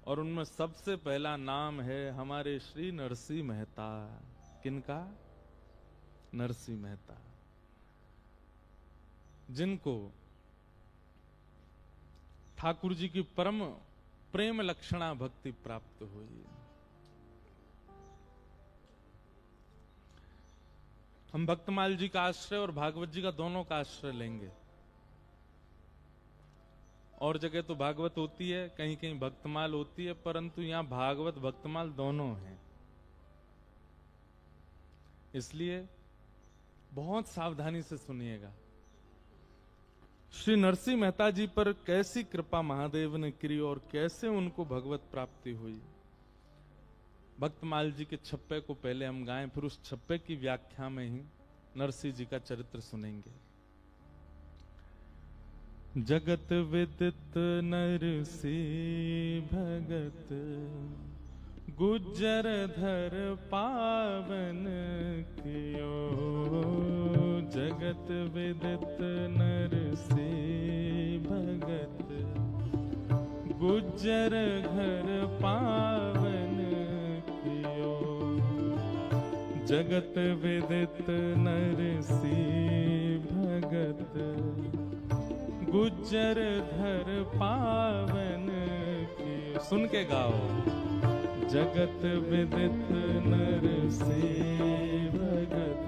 और उनमें सबसे पहला नाम है हमारे श्री नरसिंह मेहता। किनका? नरसिंह मेहता, जिनको ठाकुर जी की परम प्रेम लक्षणा भक्ति प्राप्त हुई। हम भक्तमाल जी का आश्रय और भागवत जी का दोनों का आश्रय लेंगे। और जगह तो भागवत होती है, कहीं कहीं भक्तमाल होती है, परंतु यहां भागवत भक्तमाल दोनों हैं। इसलिए बहुत सावधानी से सुनिएगा। श्री नरसिंह मेहता जी पर कैसी कृपा महादेव ने की और कैसे उनको भगवत प्राप्ति हुई। भक्तमाल जी के छप्पे को पहले हम गाएं, फिर उस छप्पे की व्याख्या में ही नरसिंह जी का चरित्र सुनेंगे। जगत विदित नरसिंह भगत, गुज्जर धर पावन कियो। जगत विदित नरसिंह भगत, गुज्जर घर पावन कियो। जगत विदित नरसिंह भगत, गुज्जर धर पावन कियो। सुन के गाओ। जगत विदित नरसिंह भगत,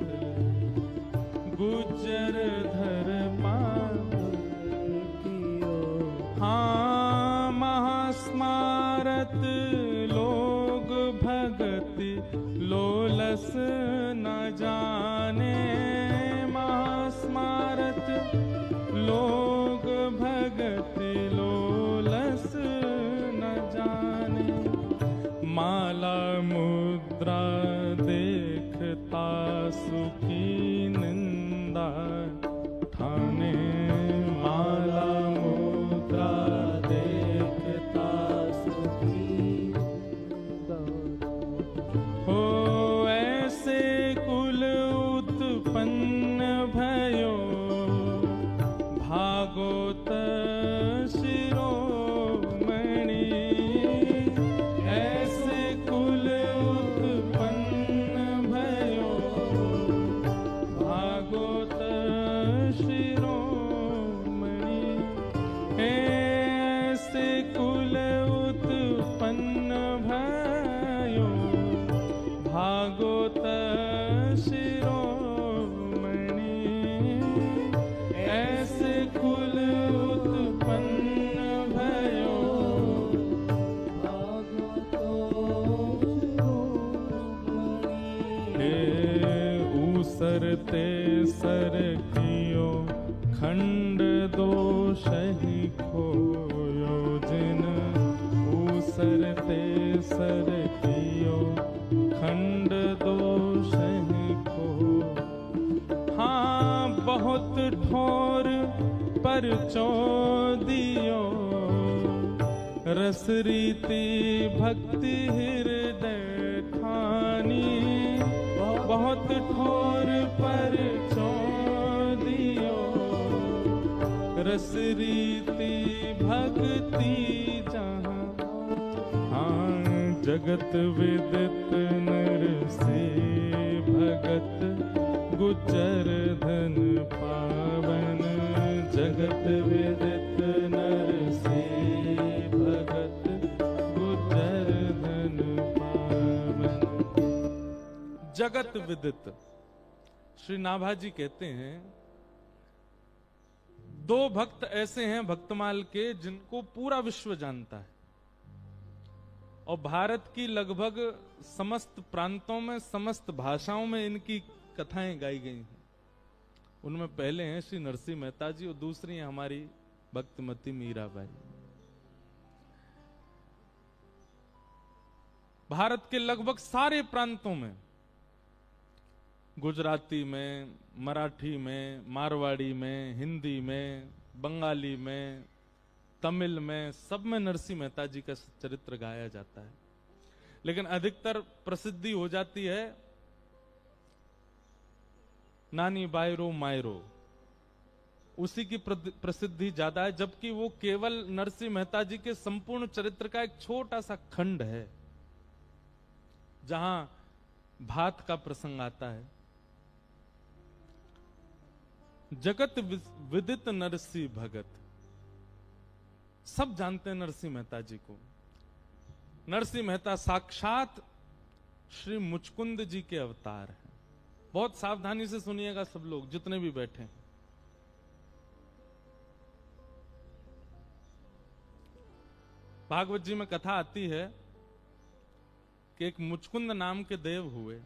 गुज्जर धर पावन कियो। हाँ महास्मारत लोग भगति लोलस न जाने। महास्मारत लोग भगति लोलस न जाने। माला मुद्रा देखता सुखी निंदा ठाने। माला मुद्रा देखता सुखी हो। ऐसे कुल उत्पन्न भयो, भागवत शिरोमणि। ऐसे कुल उत्पन्न भयो, भागवत शिरोमणि। ऐसे कुल उत्पन्न भयो, भागवत शिरोमणि। ऐसे कुल उत्पन्न भयो, भागवत शिरोमणि। ऊसरते सर कियो, खंड दोष ही खोयो जिन। ऊसरते सर कियो, खंड दोष ही खो। हाँ बहुत ठोर पर चौदियो, रस रीति भक्ति हृदय ठानी। बहुत ठोर पर चौदियो, रस रीति भक्ति जहाँ। हाँ जगत विदित नरसिंह भगत, गुज्जर धन पावन। जगत विदित नरसिंह भगत, गुज्जर धन पावन। जगत विदित श्री नाभाजी कहते हैं, दो भक्त ऐसे हैं भक्तमाल के जिनको पूरा विश्व जानता है और भारत की लगभग समस्त प्रांतों में, समस्त भाषाओं में इनकी कथाएं गाई गई हैं। उनमें पहले हैं श्री नरसिंह मेहता जी और दूसरी हैं हमारी भक्तिमती मीराबाई। भारत के लगभग सारे प्रांतों में, गुजराती में, मराठी में, मारवाड़ी में, हिंदी में, बंगाली में, तमिल में, सब में नरसिंह मेहता जी का चरित्र गाया जाता है। लेकिन अधिकतर प्रसिद्धि हो जाती है नानी बायरो मायरो, उसी की प्रसिद्धि ज्यादा है, जबकि वो केवल नरसिंह मेहता जी के संपूर्ण चरित्र का एक छोटा सा खंड है जहां भात का प्रसंग आता है। जगत विदित नरसिंह भगत, सब जानते हैं नरसिंह मेहता जी को। नरसिंह मेहता साक्षात श्री मुचकुंद जी के अवतार हैं। बहुत सावधानी से सुनिएगा सब लोग, जितने भी बैठे हैं। भागवत जी में कथा आती है कि एक मुचकुंद नाम के देव हुए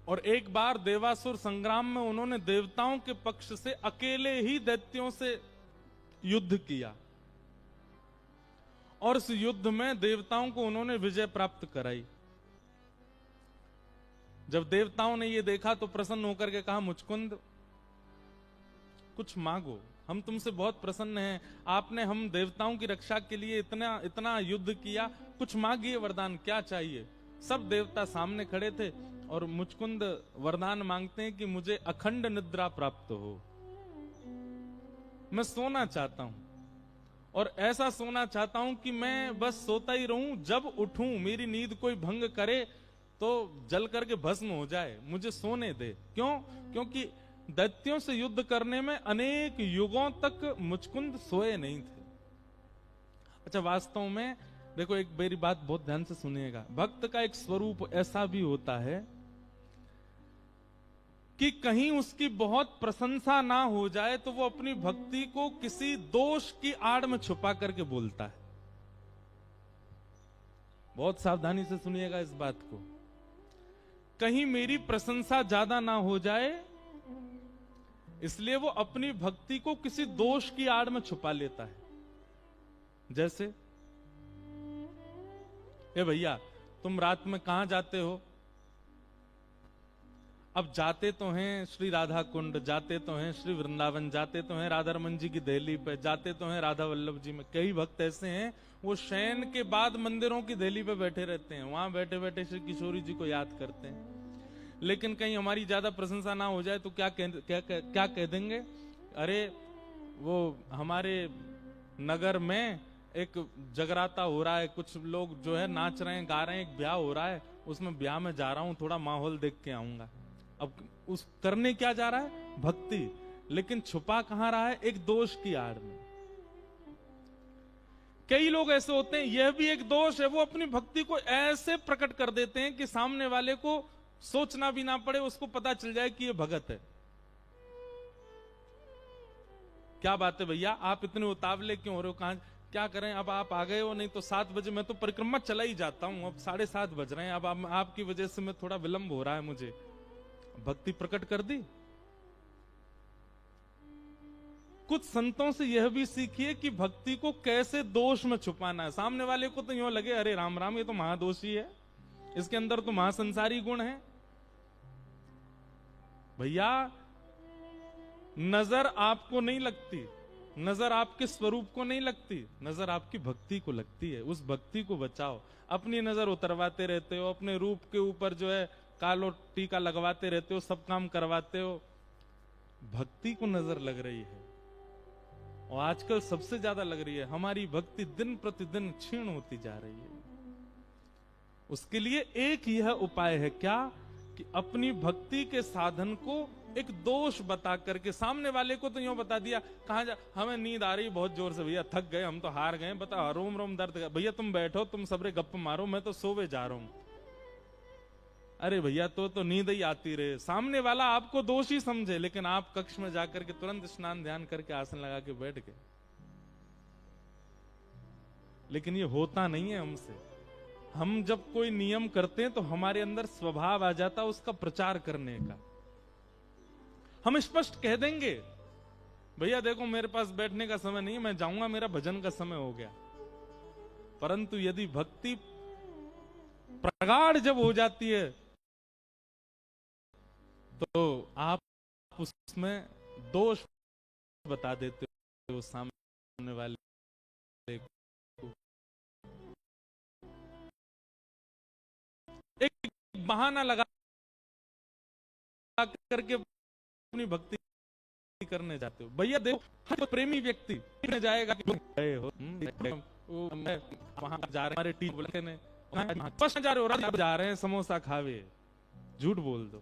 और एक बार देवासुर संग्राम में उन्होंने देवताओं के पक्ष से अकेले ही दैत्यों से युद्ध किया और इस युद्ध में देवताओं को उन्होंने विजय प्राप्त कराई। जब देवताओं ने ये देखा तो प्रसन्न होकर के कहा, मुचकुंद कुछ मांगो, हम तुमसे बहुत प्रसन्न हैं, आपने हम देवताओं की रक्षा के लिए इतना इतना युद्ध किया, कुछ मांगिए वरदान, क्या चाहिए। सब देवता सामने खड़े थे और मुचकुंद वरदान मांगते हैं कि मुझे अखंड निद्रा प्राप्त हो, मैं सोना चाहता हूं और ऐसा सोना चाहता हूं कि मैं बस सोता ही रहूं, जब उठूं मेरी नींद कोई भंग करे तो जल करके भस्म हो जाए, मुझे सोने दे। क्यों? क्योंकि दैत्यों से युद्ध करने में अनेक युगों तक मुचकुंद सोए नहीं थे। अच्छा, वास्तव में देखो, एक मेरी बात बहुत ध्यान से सुनिएगा, भक्त का एक स्वरूप ऐसा भी होता है कि कहीं उसकी बहुत प्रशंसा ना हो जाए तो वो अपनी भक्ति को किसी दोष की आड़ में छुपा करके बोलता है। बहुत सावधानी से सुनिएगा इस बात को। कहीं मेरी प्रशंसा ज्यादा ना हो जाए इसलिए वो अपनी भक्ति को किसी दोष की आड़ में छुपा लेता है। जैसे, ए भैया तुम रात में कहां जाते हो? अब जाते तो हैं श्री राधा कुंड, जाते तो हैं श्री वृंदावन, जाते तो हैं राधा रमन जी की दहली पे, जाते तो हैं राधा वल्लभ जी में। कई भक्त ऐसे हैं वो शयन के बाद मंदिरों की दहली पे बैठे रहते हैं, वहां बैठे बैठे श्री किशोरी जी को याद करते हैं। लेकिन कहीं हमारी ज्यादा प्रशंसा ना हो जाए तो क्या कह देंगे, अरे वो हमारे नगर में एक जगराता हो रहा है, कुछ लोग जो है नाच रहे हैं, गा रहे हैं, एक ब्याह हो रहा है, उसमें ब्याह में जा रहा हूं, थोड़ा माहौल देख के आऊंगा। अब उस करने क्या जा रहा है? भक्ति, लेकिन छुपा कहां रहा है? एक दोष की आड़ में। कई लोग ऐसे होते हैं, यह भी एक दोष है, वो अपनी भक्ति को ऐसे प्रकट कर देते हैं कि सामने वाले को सोचना भी ना पड़े, उसको पता चल जाए कि ये भगत है। क्या बात है भैया, आप इतने उतावले क्यों हो रहे हो? कहां क्या करें, अब आप आ गए हो, नहीं तो 7 बजे मैं तो परिक्रमा चला ही जाता हूं, अब 7:30 बज रहे हैं, अब आपकी वजह से मैं थोड़ा विलंब हो रहा है मुझे। भक्ति प्रकट कर दी। कुछ संतों से यह भी सीखिए कि भक्ति को कैसे दोष में छुपाना है। सामने वाले को तो यूं लगे, अरे राम राम, ये तो महादोषी है, इसके अंदर तो महासंसारी गुण है। भैया नजर आपको नहीं लगती, नजर आपके स्वरूप को नहीं लगती, नजर आपकी भक्ति को लगती है। उस भक्ति को बचाओ। अपनी नजर उतरवाते रहते हो, अपने रूप के ऊपर जो है कालो टीका लगवाते रहते हो, सब काम करवाते हो, भक्ति को नजर लग रही है। और आजकल सबसे ज्यादा लग रही है। हमारी भक्ति दिन प्रतिदिन क्षीण होती जा रही है। उसके लिए एक यह उपाय है, क्या कि अपनी भक्ति के साधन को एक दोष बता करके, सामने वाले को तो यूं बता दिया, कहां जा, हमें नींद आ रही बहुत जोर से भैया, थक गए, हम तो हार गए, बता रोम रोम दर्द, भैया तुम बैठो, तुम सबरे गप मारो, मैं तो सोवे जा रहा हूं। अरे भैया तो नींद ही आती रहे। सामने वाला आपको दोषी समझे, लेकिन आप कक्ष में जाकर के तुरंत स्नान ध्यान करके आसन लगा के बैठ गए। लेकिन ये होता नहीं है हमसे। हम जब कोई नियम करते हैं तो हमारे अंदर स्वभाव आ जाता उसका प्रचार करने का। हम स्पष्ट कह देंगे, भैया देखो मेरे पास बैठने का समय नहीं है, मैं जाऊंगा, मेरा भजन का समय हो गया। परंतु यदि भक्ति प्रगाढ़ जब हो जाती है तो आप उसमें दोष बता देते हो सामने वाले को। एक बहाना लगा करके अपनी भक्ति करने जाते हो। भैया देखो, हर प्रेमी व्यक्ति जाएगा कि गए हो वहां जा रहे हमारे टीम बोलते ने जा रहे हो, जा रहे हैं समोसा खावे, झूठ बोल दो।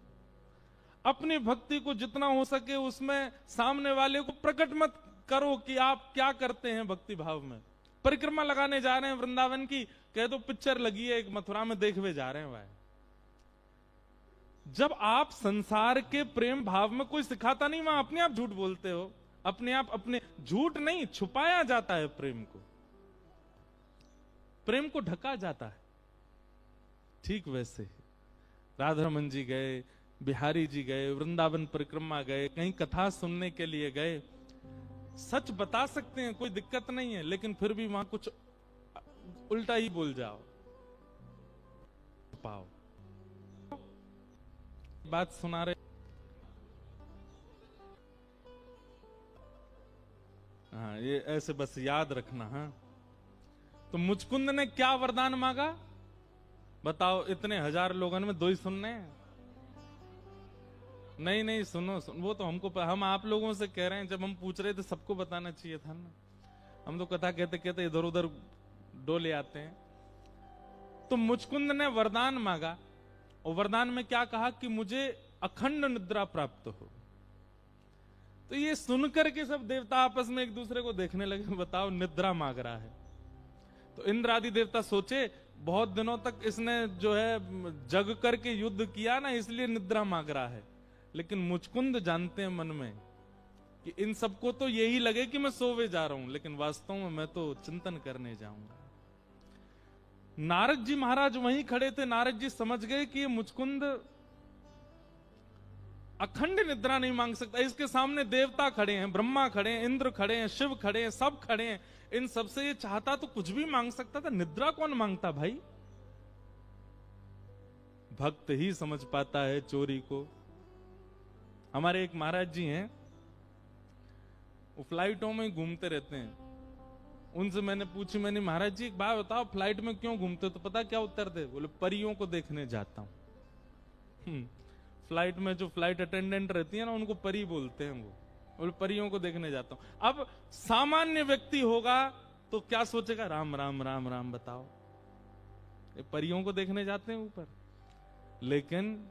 अपनी भक्ति को जितना हो सके उसमें सामने वाले को प्रकट मत करो कि आप क्या करते हैं भक्ति भाव में। परिक्रमा लगाने जा रहे हैं वृंदावन की, कह दो पिक्चर लगी है एक मथुरा में, देखवे जा रहे हैं भाई। जब आप संसार के प्रेम भाव में, कोई सिखाता नहीं, वहां अपने आप झूठ बोलते हो, अपने आप। अपने झूठ नहीं, छुपाया जाता है प्रेम को, प्रेम को ढका जाता है। ठीक वैसे राधा रमन जी गए, बिहारी जी गए, वृंदावन परिक्रमा गए, कहीं कथा सुनने के लिए गए, सच बता सकते हैं, कोई दिक्कत नहीं है, लेकिन फिर भी वहां कुछ उल्टा ही बोल जाओ, पाओ। बात सुना रहे, हाँ ये ऐसे बस याद रखना। हाँ, तो मुचकुंद ने क्या वरदान मांगा बताओ? इतने हजार लोगों में 2 ही सुनने? नहीं नहीं, सुनो वो तो हमको, हम आप लोगों से कह रहे हैं, जब हम पूछ रहे थे सबको बताना चाहिए था ना। हम तो कथा कहते कहते इधर उधर डोले आते हैं। तो मुचकुंद ने वरदान मांगा, और वरदान में क्या कहा कि मुझे अखंड निद्रा प्राप्त हो। तो ये सुनकर के सब देवता आपस में एक दूसरे को देखने लगे, बताओ निद्रा मांग रहा है। तो इंद्र आदि देवता सोचे बहुत दिनों तक इसने जो है जग करके युद्ध किया ना, इसलिए निद्रा मांग रहा है। लेकिन मुचकुंद जानते हैं मन में कि इन सबको तो यही लगे कि मैं सोवे जा रहा हूं, लेकिन वास्तव में मैं तो चिंतन करने जाऊंगा। नारद जी महाराज वहीं खड़े थे। नारद जी समझ गए कि ये मुचकुंद अखंड निद्रा नहीं मांग सकता। इसके सामने देवता खड़े हैं, ब्रह्मा खड़े हैं, इंद्र खड़े हैं, शिव खड़े हैं, सब खड़े हैं। इन सबसे ये चाहता तो कुछ भी मांग सकता था, निद्रा कौन मांगता भाई? भक्त ही समझ पाता है चोरी को। हमारे एक महाराज जी हैं, वो फ्लाइटों में घूमते रहते हैं। उनसे मैंने पूछी, मैंने महाराज जी एक बात बताओ, फ्लाइट में क्यों घूमते हो? तो पता क्या उत्तर दे? बोले परियों को देखने जाता हूं। फ्लाइट में जो फ्लाइट अटेंडेंट रहती है ना, उनको परी बोलते हैं वो। बोले परियों को देखने जाता हूं। अब सामान्य व्यक्ति होगा तो क्या सोचेगा? राम राम राम राम, बताओ ये परियों को देखने जाते हैं ऊपर। लेकिन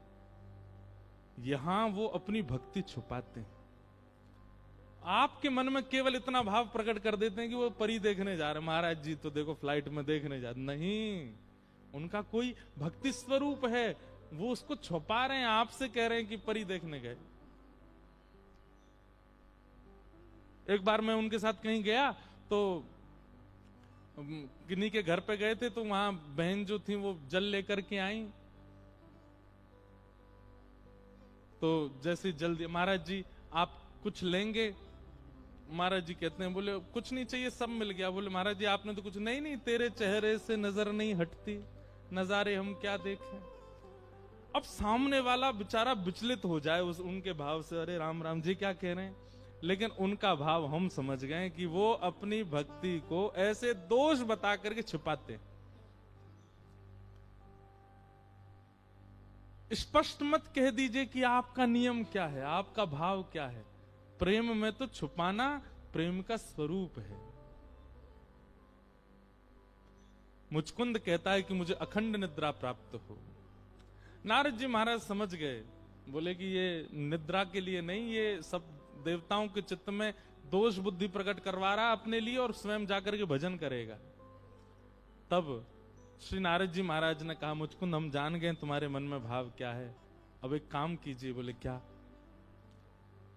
यहां वो अपनी भक्ति छुपाते हैं। आपके मन में केवल इतना भाव प्रकट कर देते हैं कि वो परी देखने जा रहे, महाराज जी तो देखो फ्लाइट में देखने जा। नहीं, उनका कोई भक्ति स्वरूप है, वो उसको छुपा रहे हैं, आपसे कह रहे हैं कि परी देखने गए। एक बार मैं उनके साथ कहीं गया तो किन्हीं के घर पे गए थे, तो वहां बहन जो थी वो जल लेकर के आई। तो जैसे जल्दी, महाराज जी आप कुछ लेंगे? महाराज जी कहते हैं, बोले कुछ नहीं चाहिए, सब मिल गया। बोले महाराज जी आपने तो कुछ नहीं। नहीं, तेरे चेहरे से नजर नहीं हटती, नजारे हम क्या देखें। अब सामने वाला बेचारा विचलित हो जाए उनके भाव से, अरे राम राम जी क्या कह रहे हैं। लेकिन उनका भाव हम समझ गए कि वो अपनी भक्ति को ऐसे दोष बता करके छुपाते। स्पष्ट मत कह दीजिए कि आपका नियम क्या है, आपका भाव क्या है। प्रेम में तो छुपाना प्रेम का स्वरूप है। मुचकुंद कहता है कि मुझे अखंड निद्रा प्राप्त हो। नारद जी महाराज समझ गए, बोले कि ये निद्रा के लिए नहीं, ये सब देवताओं के चित्त में दोष बुद्धि प्रकट करवा रहा अपने लिए, और स्वयं जाकर के भजन करेगा। तब श्री नारद जी महाराज ने कहा, मुचकुंद हम जान गए तुम्हारे मन में भाव क्या है, अब एक काम कीजिए। बोले क्या?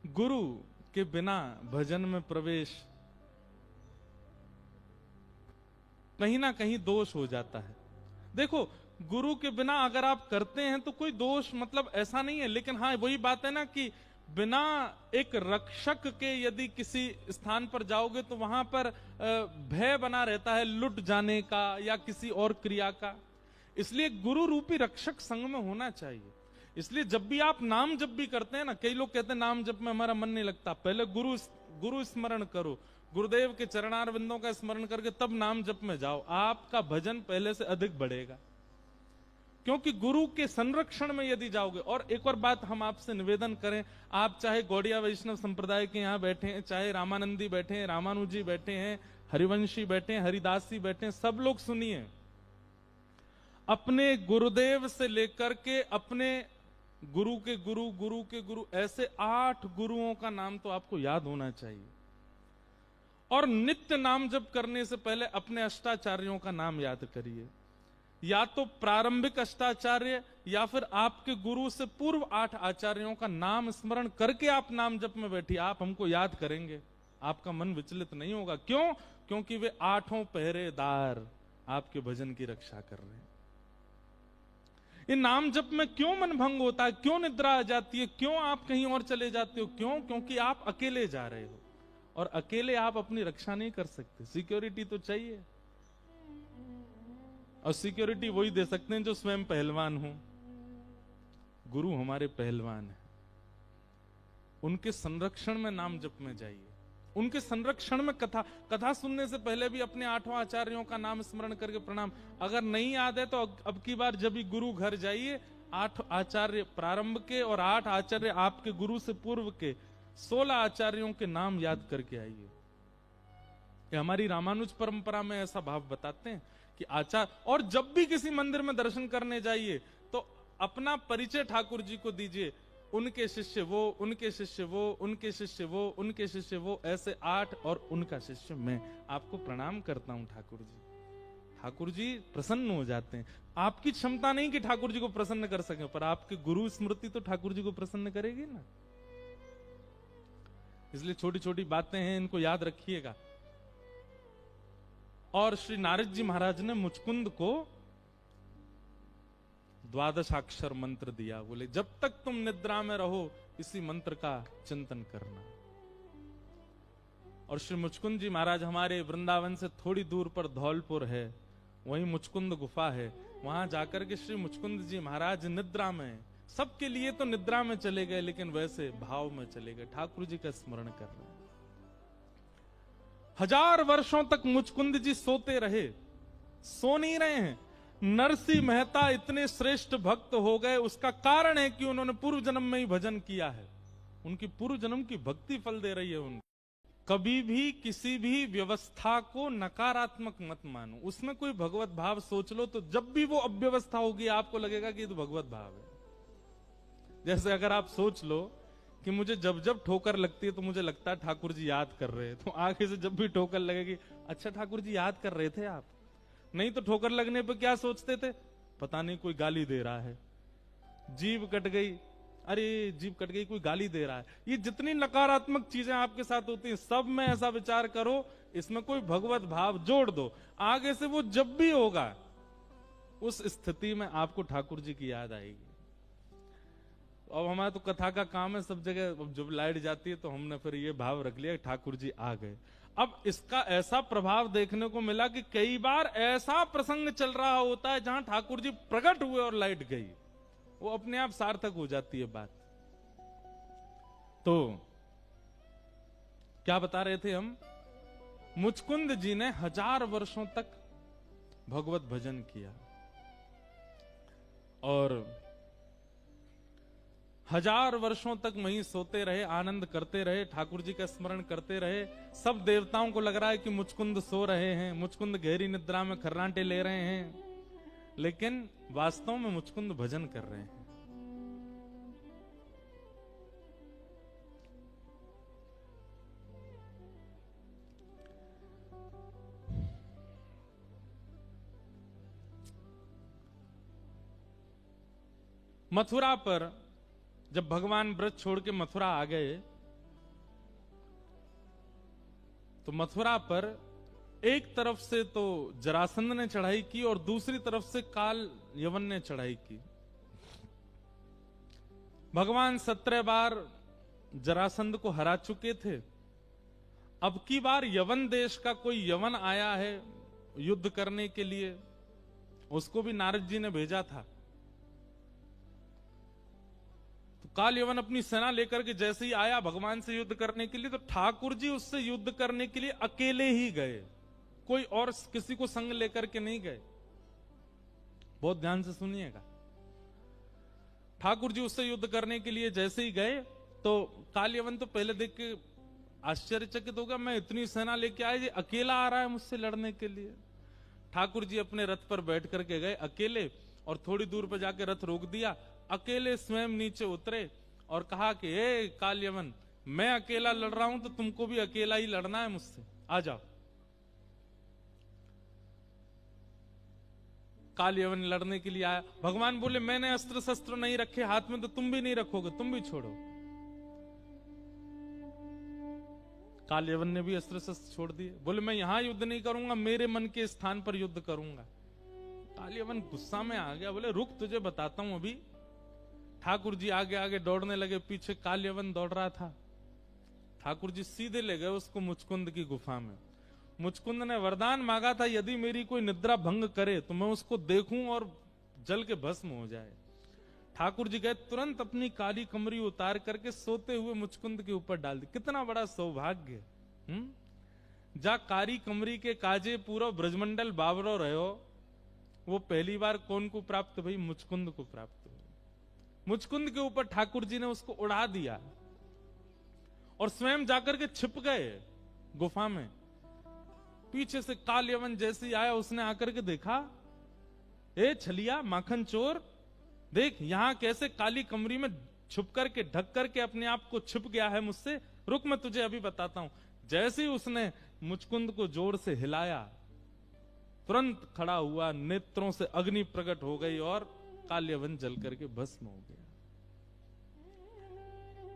गुरु के बिना भजन में प्रवेश कहीं ना कहीं दोष हो जाता है। देखो, गुरु के बिना अगर आप करते हैं तो कोई दोष मतलब ऐसा नहीं है, लेकिन हाँ वही बात है ना कि बिना एक रक्षक के यदि किसी स्थान पर जाओगे तो वहां पर भय बना रहता है लुट जाने का या किसी और क्रिया का। इसलिए गुरु रूपी रक्षक संग में होना चाहिए। इसलिए जब भी आप नाम जप भी करते हैं ना, कई लोग कहते हैं नाम जप में हमारा मन नहीं लगता, पहले गुरु स्मरण करो, गुरुदेव के चरणारविंदों का स्मरण करके तब नाम जप में जाओ, आपका भजन पहले से अधिक बढ़ेगा। क्योंकि गुरु के संरक्षण में यदि जाओगे। और एक और बात हम आपसे निवेदन करें, आप चाहे गौड़िया वैष्णव संप्रदाय के यहाँ बैठे हैं, चाहे रामानंदी बैठे हैं, रामानुजी बैठे हैं, हरिवंशी बैठे हैं, हरिदास जी बैठे हैं, सब लोग सुनिए, अपने गुरुदेव से लेकर के अपने गुरु के गुरु, गुरु के गुरु, ऐसे 8 गुरुओं का नाम तो आपको याद होना चाहिए। और नित्य नाम जप करने से पहले अपने अष्टाचार्यों का नाम याद करिए, या तो प्रारंभिक अष्टाचार्य या फिर आपके गुरु से पूर्व 8 आचार्यों का नाम स्मरण करके आप नाम जप में बैठिए। आप हमको याद करेंगे, आपका मन विचलित नहीं होगा। क्यों? क्योंकि वे 8 पहरेदार आपके भजन की रक्षा कर रहे हैं। इन नाम जप में क्यों मन भंग होता है, क्यों निद्रा आ जाती है, क्यों आप कहीं और चले जाते हो? क्यों? क्योंकि आप अकेले जा रहे हो, और अकेले आप अपनी रक्षा नहीं कर सकते। सिक्योरिटी तो चाहिए, और सिक्योरिटी वही दे सकते हैं जो स्वयं पहलवान हो। गुरु हमारे पहलवान हैं, उनके संरक्षण में नाम जप में जाइए, उनके संरक्षण में कथा सुनने से पहले भी अपने 8 आचार्यों का नाम स्मरण करके प्रणाम। अगर नहीं याद है तो अब की बार जब भी गुरु घर जाइए, 8 आचार्य प्रारंभ के और 8 आचार्य आपके गुरु से पूर्व के 16 आचार्यों के नाम याद करके आइए। हमारी रामानुज परंपरा में ऐसा भाव बताते हैं कि आचार्य, और जब भी किसी मंदिर में दर्शन करने जाइए तो अपना परिचय ठाकुर जी को दीजिए, उनके शिष्य वो, उनके शिष्य वो, उनके शिष्य वो, उनके शिष्य वो, ऐसे 8, और उनका शिष्य मैं। आपको प्रणाम करता हूं ठाकुर जी। ठाकुर जी प्रसन्न हो जाते हैं। आपकी क्षमता नहीं कि ठाकुर जी को प्रसन्न कर सके, पर आपके गुरु स्मृति तो ठाकुर जी को प्रसन्न करेगी ना। इसलिए छोटी छोटी बातें हैं, इनको याद रखिएगा। और श्री नारद जी महाराज ने मुचकुंद को 12 मंत्र दिया, बोले जब तक तुम निद्रा में रहो इसी मंत्र का चिंतन करना। और श्री मुचकुंद जी महाराज हमारे वृंदावन से थोड़ी दूर पर धौलपुर है, वहीं मुचकुंद गुफा है, वहां जाकर के श्री मुचकुंद जी महाराज निद्रा में, सबके लिए तो निद्रा में चले गए, लेकिन वैसे भाव में चले गए, ठाकुर जी का स्मरण कर रहे हैं। 1000 वर्षों तक मुचकुंद जी सोते रहे, सो नहीं रहे हैं। नरसिंह मेहता इतने श्रेष्ठ भक्त हो गए, उसका कारण है कि उन्होंने पूर्व जन्म में ही भजन किया है। उनकी पूर्व जन्म की भक्ति फल दे रही है उनको। कभी भी किसी भी व्यवस्था को नकारात्मक मत मानो, उसमें कोई भगवत भाव सोच लो, तो जब भी वो अव्यवस्था होगी आपको लगेगा कि ये तो भगवत भाव है। जैसे अगर आप सोच लो कि मुझे जब जब ठोकर लगती है तो मुझे लगता है ठाकुर जी याद कर रहे हैं, तो आगे से जब भी ठोकर लगेगी, अच्छा ठाकुर जी याद कर रहे थे आप। नहीं तो ठोकर लगने पर क्या सोचते थे, पता नहीं कोई गाली दे रहा है, जीभ कट गई, अरे जीभ कट गई, कोई गाली दे रहा है। ये जितनी नकारात्मक चीजें आपके साथ होती हैं, सब में ऐसा विचार करो, इसमें कोई भगवत भाव जोड़ दो, आगे से वो जब भी होगा उस स्थिति में आपको ठाकुर जी की याद आएगी। अब हमारा तो कथा का काम है, सब जगह जब लाइट जाती है तो हमने फिर ये भाव रख लिया ठाकुर जी आ गए। अब इसका ऐसा प्रभाव देखने को मिला कि कई बार ऐसा प्रसंग चल रहा होता है जहां ठाकुर जी प्रकट हुए और लाइट गई, वो अपने आप सार्थक हो जाती है बात। तो क्या बता रहे थे हम, मुचकुंद जी ने 1000 वर्षों तक भगवत भजन किया, और 1000 वर्षों तक वहीं सोते रहे, आनंद करते रहे, ठाकुर जी का स्मरण करते रहे। सब देवताओं को लग रहा है कि मुचकुंद सो रहे हैं, मुचकुंद गहरी निद्रा में खर्राटे ले रहे हैं, लेकिन वास्तव में मुचकुंद भजन कर रहे हैं। मथुरा पर जब भगवान ब्रज छोड़ के मथुरा आ गए, तो मथुरा पर एक तरफ से तो जरासंध ने चढ़ाई की और दूसरी तरफ से काल यवन ने चढ़ाई की। भगवान 17 बार जरासंध को हरा चुके थे। अब की बार यवन देश का कोई यवन आया है युद्ध करने के लिए, उसको भी नारद जी ने भेजा था। तो काल यवन अपनी सेना लेकर के जैसे ही आया भगवान से युद्ध करने के लिए, तो ठाकुर जी उससे युद्ध करने के लिए अकेले ही गए, कोई और किसी को संग लेकर के नहीं गए। बहुत ध्यान से सुनिएगा। ठाकुर जी उससे युद्ध करने के लिए जैसे ही गए तो कालयवन तो पहले देख के आश्चर्यचकित हो गया, मैं इतनी सेना लेके आए, ये अकेला आ रहा है मुझसे लड़ने के लिए। ठाकुर जी अपने रथ पर बैठ करके गए अकेले, और थोड़ी दूर पर जाके रथ रोक दिया, अकेले स्वयं नीचे उतरे और कहा कि हे कालयवन, मैं अकेला लड़ रहा हूं तो तुमको भी अकेला ही लड़ना है मुझसे, आ जाओ। कालयवन लड़ने के लिए आया। भगवान बोले मैंने अस्त्र शस्त्र नहीं रखे हाथ में तो तुम भी नहीं रखोगे, तुम भी छोड़ो। कालयवन ने भी अस्त्र शस्त्र छोड़ दिए, बोले मैं यहां युद्ध नहीं करूंगा, मेरे मन के स्थान पर युद्ध करूंगा। कालयवन गुस्सा में आ गया, बोले रुक तुझे बताता हूं अभी। ठाकुर जी आगे आगे दौड़ने लगे, पीछे कालयवन दौड़ रहा था। ठाकुर जी सीधे ले गए उसको मुचकुंद की गुफा में। मुचकुंद ने वरदान मांगा था, यदि मेरी कोई निद्रा भंग करे तो मैं उसको देखूं और जल के भस्म हो जाए। ठाकुर जी गए, तुरंत अपनी काली कमरी उतार करके सोते हुए मुचकुंद के ऊपर डाल दी। कितना बड़ा सौभाग्य। जा कारी कमरी के काजे पूरा ब्रजमंडल बाबरो रहो, वो पहली बार कौन को प्राप्त भाई? मुचकुंद को प्राप्त हुई। मुचकुंद के ऊपर ठाकुर जी ने उसको उड़ा दिया और स्वयं जाकर के छिप गए गुफा में। पीछे से कालयवन जैसे ही आया, उसने आकर के देखा, ए छलिया माखन चोर, देख यहां कैसे काली कमरी में छुप करके ढक करके अपने आप को छिप गया है मुझसे, रुक मैं तुझे अभी बताता हूं। जैसे ही उसने मुचकुंद को जोर से हिलाया, तुरंत खड़ा हुआ, नेत्रों से अग्नि प्रकट हो गई और कालयवन जल करके भस्म हो गया।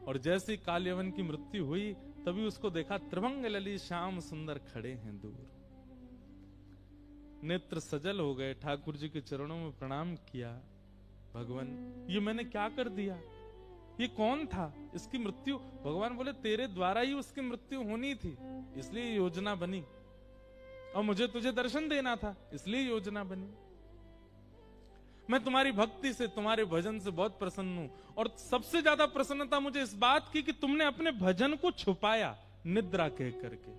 और जैसे ही कालयवन की मृत्यु हुई, तभी उसको देखा त्रिभंग लली श्याम सुंदर खड़े हैं दूर। नेत्र सजल हो गए, ठाकुर जी के चरणों में प्रणाम किया, भगवान ये मैंने क्या कर दिया? ये कौन था? इसकी मृत्यु? भगवान बोले तेरे द्वारा ही उसकी मृत्यु होनी थी, इसलिए योजना बनी, और मुझे तुझे दर्शन देना था, इसलिए योजना बनी। मैं तुम्हारी भक्ति से, तुम्हारे भजन से बहुत प्रसन्न हूं, और सबसे ज्यादा प्रसन्नता मुझे इस बात की कि तुमने अपने भजन को छुपाया निद्रा कह करके।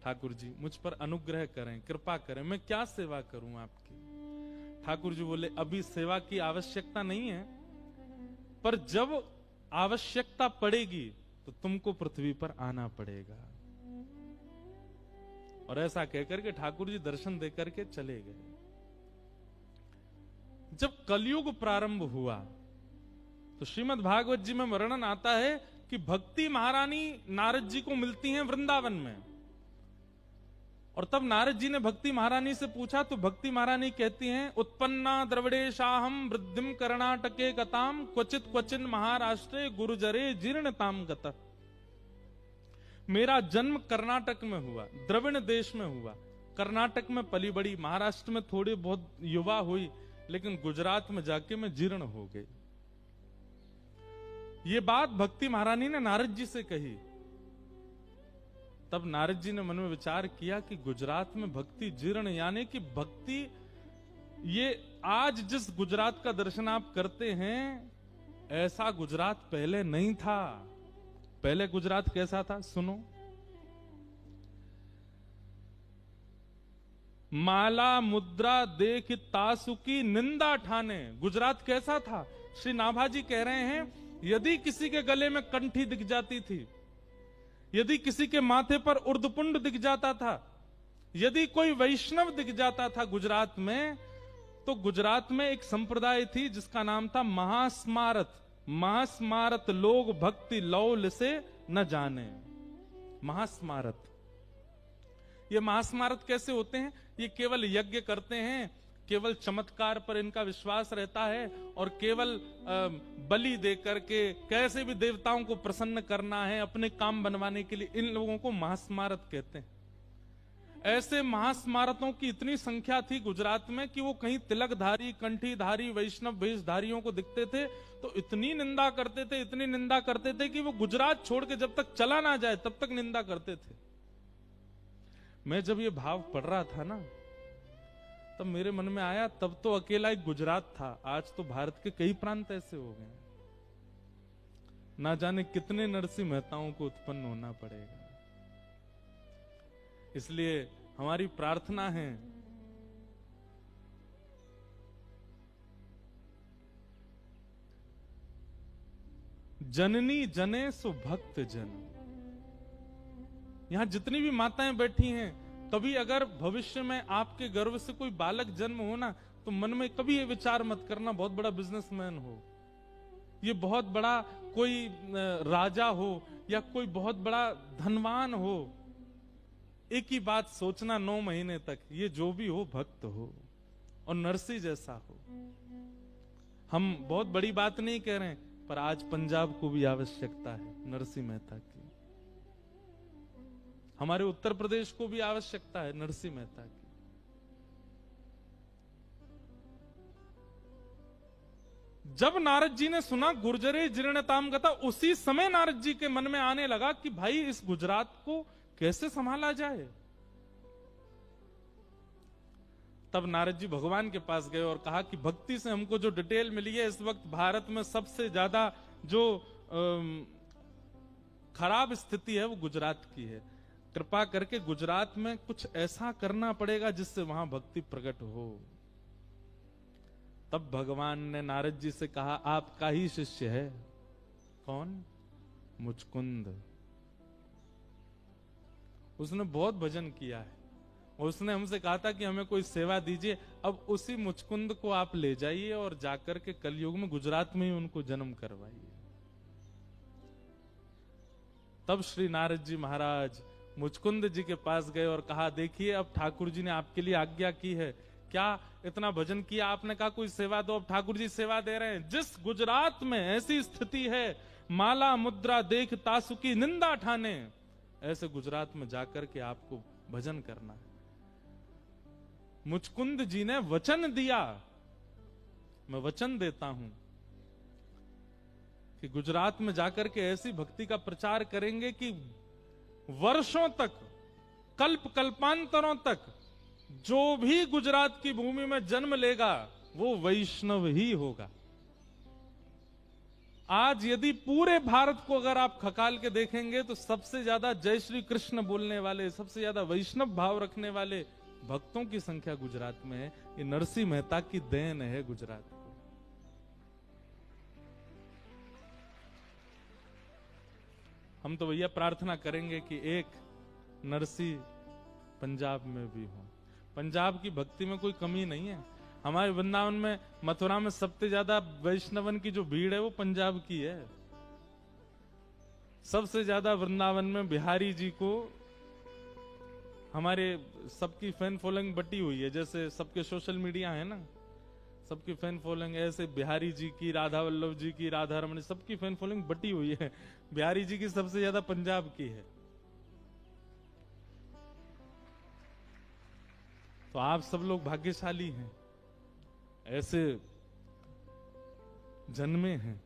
ठाकुर जी मुझ पर अनुग्रह करें, कृपा करें, मैं क्या सेवा करूं आपकी? ठाकुर जी बोले अभी सेवा की आवश्यकता नहीं है, पर जब आवश्यकता पड़ेगी तो तुमको पृथ्वी पर आना पड़ेगा। और ऐसा कहकर के ठाकुर जी दर्शन देकर के चले गए। जब कलयुग प्रारंभ हुआ तो श्रीमद् भागवत जी में वर्णन आता है कि भक्ति महारानी नारद जी को मिलती हैं वृंदावन में, और तब नारद जी ने भक्ति महारानी से पूछा तो भक्ति महारानी कहती हैं, उत्पन्ना द्रविड़ेशाहम वृद्धिम कर्णाटके गताम क्वचित क्वचिन महाराष्ट्रे गुरुजरे जीर्णताम गता। मेरा जन्म कर्नाटक में हुआ, द्रविड़ देश में हुआ, कर्नाटक में पली बड़ी, महाराष्ट्र में थोड़ी बहुत युवा हुई, लेकिन गुजरात में जाके मैं जीर्ण हो गई। ये बात भक्ति महारानी ने नारद जी से कही। तब नारद जी ने मन में विचार किया कि गुजरात में भक्ति जीर्ण, यानी कि भक्ति, ये आज जिस गुजरात का दर्शन आप करते हैं, ऐसा गुजरात पहले नहीं था। पहले गुजरात कैसा था सुनो। माला मुद्रा देख तासुकी निंदा ठाने। गुजरात कैसा था? श्री नाभाजी कह रहे हैं, यदि किसी के गले में कंठी दिख जाती थी, यदि किसी के माथे पर उर्दपुंड दिख जाता था, यदि कोई वैष्णव दिख जाता था गुजरात में, तो गुजरात में एक संप्रदाय थी जिसका नाम था महास्मारत। महास्मारत लोग भक्ति लौल से न जाने। महास्मारत, ये महास्मारत कैसे होते हैं? ये केवल यज्ञ करते हैं, केवल चमत्कार पर इनका विश्वास रहता है, और केवल बलि दे करके कैसे भी देवताओं को प्रसन्न करना है, अपने काम बनवाने के लिए, इन लोगों को महास्मारत कहते हैं। ऐसे महास्मारतों की इतनी संख्या थी गुजरात में कि वो कहीं तिलकधारी, कंठीधारी, वैष्णव वेशधारियों को दिखते थे तो इतनी निंदा करते थे, इतनी निंदा करते थे कि वो गुजरात छोड़ के जब तक चला ना जाए तब तक निंदा करते थे। मैं जब ये भाव पढ़ रहा था ना, तब मेरे मन में आया, तब तो अकेला एक गुजरात था, आज तो भारत के कई प्रांत ऐसे हो गए, ना जाने कितने नरसिंह मेहताओं को उत्पन्न होना पड़ेगा। इसलिए हमारी प्रार्थना है जननी जने सो भक्त जन। यहां जितनी भी माताएं बैठी हैं, कभी अगर भविष्य में आपके गर्भ से कोई बालक जन्म हो ना, तो मन में कभी ये विचार मत करना बहुत बड़ा बिजनेसमैन हो, ये बहुत बड़ा कोई राजा हो, या कोई बहुत बड़ा धनवान हो। एक ही बात सोचना 9 महीने तक, ये जो भी हो भक्त हो और नरसी जैसा हो। हम बहुत बड़ी बात नहीं कह रहे हैं, पर आज पंजाब को भी आवश्यकता है नरसिंह मेहता की, हमारे उत्तर प्रदेश को भी आवश्यकता है नरसिंह मेहता की। जब नारद जी ने सुना गुर्जरे जीर्णताम गता, उसी समय नारद जी के मन में आने लगा कि भाई इस गुजरात को कैसे संभाला जाए। तब नारद जी भगवान के पास गए और कहा कि भक्ति से हमको जो डिटेल मिली है, इस वक्त भारत में सबसे ज्यादा जो खराब स्थिति है वो गुजरात की है। कृपा करके गुजरात में कुछ ऐसा करना पड़ेगा जिससे वहां भक्ति प्रकट हो। तब भगवान ने नारद जी से कहा, आपका ही शिष्य है। कौन? मुचकुंद। उसने बहुत भजन किया है, उसने हमसे कहा था कि हमें कोई सेवा दीजिए। अब उसी मुचकुंद को आप ले जाइए और जाकर के कलयुग में गुजरात में ही उनको जन्म करवाइए। तब श्री नारद जी महाराज मुचकुंद जी के पास गए और कहा, देखिए अब ठाकुर जी ने आपके लिए आज्ञा की है, क्या इतना भजन किया आपने, कहा कोई सेवा दो। अब ठाकुर जी सेवा दे रहे हैं। जिस गुजरात में ऐसी स्थिति है, माला मुद्रा देख तासु की निंदा ठाने, ऐसे गुजरात में जाकर के आपको भजन करना है। मुचकुंद जी ने वचन दिया, मैं वचन देता हूं कि गुजरात में जाकर के ऐसी भक्ति का प्रचार करेंगे कि वर्षों तक, कल्प कल्पांतरों तक जो भी गुजरात की भूमि में जन्म लेगा वो वैष्णव ही होगा। आज यदि पूरे भारत को अगर आप खकाल के देखेंगे तो सबसे ज्यादा जय श्री कृष्ण बोलने वाले, सबसे ज्यादा वैष्णव भाव रखने वाले भक्तों की संख्या गुजरात में है। ये नरसिंह मेहता की देन है गुजरात को। हम तो भैया प्रार्थना करेंगे कि एक नरसिंह पंजाब में भी हो। पंजाब की भक्ति में कोई कमी नहीं है। हमारे वृंदावन में, मथुरा में सबसे ज्यादा वैष्णवन की जो भीड़ है वो पंजाब की है। सबसे ज्यादा वृंदावन में बिहारी जी को हमारे सबकी फैन फॉलोइंग बटी हुई है। जैसे सबके सोशल मीडिया है ना, सबकी फैन फॉलोइंग, ऐसे बिहारी जी की, राधा वल्लभ जी की, राधा रमन, सबकी फैन फॉलोइंग बटी हुई है। बिहारी जी की सबसे ज्यादा पंजाब की है। तो आप सब लोग भाग्यशाली हैं, ऐसे जन्मे हैं।